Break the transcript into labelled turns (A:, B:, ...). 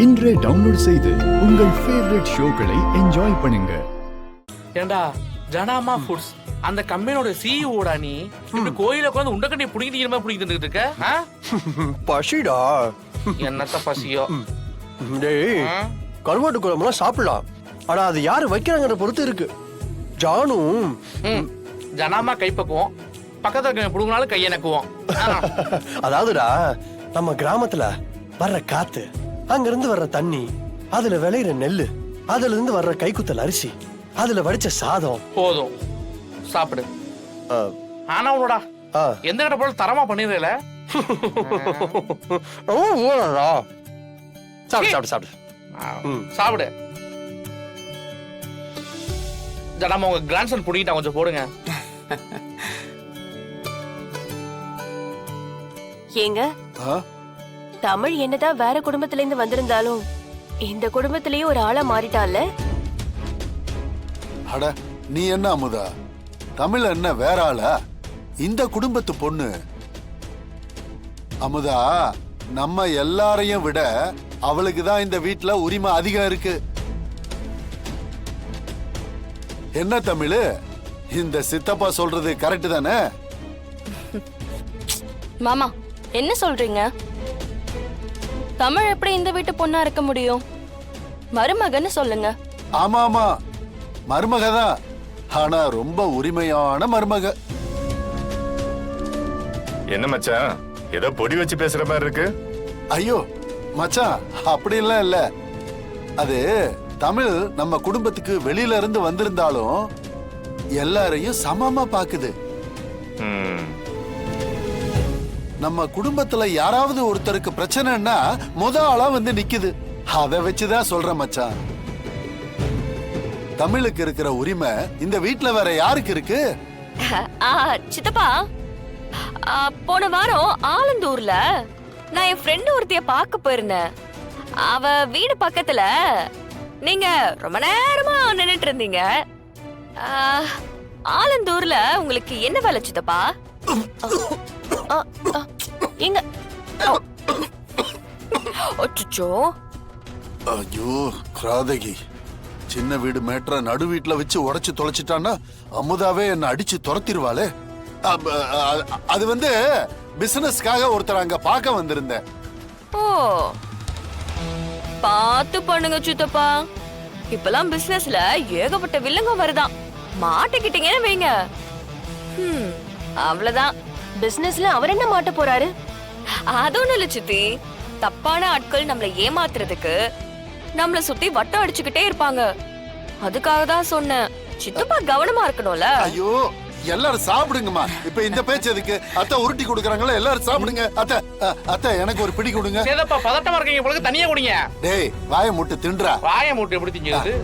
A: இன்றே டவுன்லோட் செய்து உங்கள் ஃபேவரட் ஷோக்களை என்ஜாய் பண்ணுங்க.
B: ஏண்டா ஜனாமா ஃபுட்ஸ் அந்த கம்பெனியோட சிஇஓடா நீ இப்படி கோயில உட்கார்ந்து உண்டக்கண்ணியை புடிங்கிட்டு மாதிரி புடிங்கிட்டு இருக்க?
C: பசிடா.
B: என்னத்த பசியோ?
C: டேய், கருவாட்டு குழம்புலாம் சாப்பிடலாம், ஆனா அது யாரு வைக்கிறாங்கன்ற பொறுத்து இருக்கு. ஜானும்
B: ஜனாமா கைப்பக்குவோம், பக்கத்துல இருக்க புடுங்கினாலும் கையை நக்குவோம்.
C: அதாவதுடா, நம்ம கிராமத்துல வர்ற காத்து, அங்க இருந்து வர்ற தண்ணி, அதுல விளையிற நெல்லு, அதுல இருந்து வர்ற கைக்குத்தல் அரிசி, அதுல வடிச்ச சாதம்
B: போதும் சாப்பிடு. ஆனா உன்னோடா எந்த கடை போல தரமா பண்ணிடுறல.
C: சாப்பிடு சாப்பிடு சாப்பிடு
B: சாப்பிடு. ஜனாமா உங்க கிராண்ட்சன் புடிங்கிட்டா, கொஞ்சம் போடுங்க.
D: ஏங்க, தமிழ் என்னதான் வேற குடும்பத்துல இருந்து வந்திருந்தாலும் இந்த குடும்பத்திலேயே ஒரு ஆளா மாறிட்டான்ல.
E: அட நீ என்ன அமுதா, தமிழ் என்ன வேற ஆளா? இந்த குடும்பத்து பொண்ணு அமுதா. நம்ம எல்லாரையும் விட அவளுக்கு தான் இந்த வீட்டுல உரிமை அதிகம் இருக்கு. என்ன தமிழ், இந்த சித்தப்பா சொல்றது கரெக்ட் தானே?
F: மாமா என்ன சொல்றீங்க? தமிழ் எப்படி இந்த வீட்டு பொண்ணா இருக்க முடியும்? மருமகன்னு சொல்லுங்க.
E: ஆமா ஆமா, மருமக தான், ஆனா ரொம்ப உரிமையான மருமக.
G: என்ன மச்சான், ஏதோ பொடி வச்சு பேசுற மாதிரி இருக்கு?
E: ஐயோ மச்சான், அப்படிலாம் இல்ல. அது தமிழ் நம்ம குடும்பத்துக்கு வெளியில இருந்து வந்திருந்தாலும் எல்லாரையும் சமமா பாக்குது. நம்ம குடும்பத்துல யாராவது ஒருத்தருக்கு பிரச்சனைன்னா முத ஆளா வந்து நிக்குது. அத வச்சுதான் சொல்றேன் மச்சான், தமிழுக்கு இருக்கிற உரிமை இந்த வீட்டுல வேற யாருக்கு இருக்கு?
F: சித்தப்பா, போன வாரம் ஆலந்தூர்ல நான் என் ஃப்ரெண்ட் ஒருத்தைய பார்க்க போயிருந்தேன். அவ வீடு பக்கத்துல நீங்க ரொம்ப நேரமா நின்னுட்டு இருந்தீங்க. ஆலந்தூர்ல உங்களுக்கு என்ன வேலை சித்தப்பா?
D: எங்க
F: அச்சோ,
E: ஐயோ கிராதகி, சின்ன வீடு மேட்ர நடு வீட்டுல வச்சு உடைச்சு தொலைச்சிட்டான்னா அமுதாவே என்ன அடிச்சு துரத்திருவாளே. அது வந்து பிசினஸ்க்காக ஒருத்தர் அங்க பார்க்க வந்திருந்தேன்.
F: ஓ, பாத்து பண்ணுங்க சித்தப்பா, இப்பெல்லாம் பிசினஸ்ல ஏகப்பட்ட வில்லங்க வருதான். மாட்டிக்கிட்டீங்கன்னு வைங்க, அவ்வளவுதான்.
D: பிசினஸ்ல அவர் என்ன மாட்ட போறாரு?
F: அது ஒண்ணு இல்ல சித்தி, தப்பான ஆட்கள் நம்மள ஏமாத்துறதுக்கு நம்மள சுத்தி வட்டம் அடிச்சுக்கிட்டே இருப்பாங்க. அதுக்காக தான் சொன்னேன், சித்தப்பா கவனமா இருக்கணும்ல.
E: ஐயோ எல்லாரும் சாப்பிடுங்கம்மா, இப்ப இந்த பேச்சு எதுக்கு? அத்தை உருட்டி கொடுக்கறாங்களா, எல்லாரும் சாப்பிடுங்க. அத்தை அத்தை எனக்கு ஒரு பிடி கொடுங்க.
B: சேதப்பா பதட்டமா இருக்கீங்க, உங்களுக்கு தனியா குடிங்க.
E: டேய் வாயை மூட்டு தின்றா.
B: வாயை மூட்டு எப்படி திங்கிறது?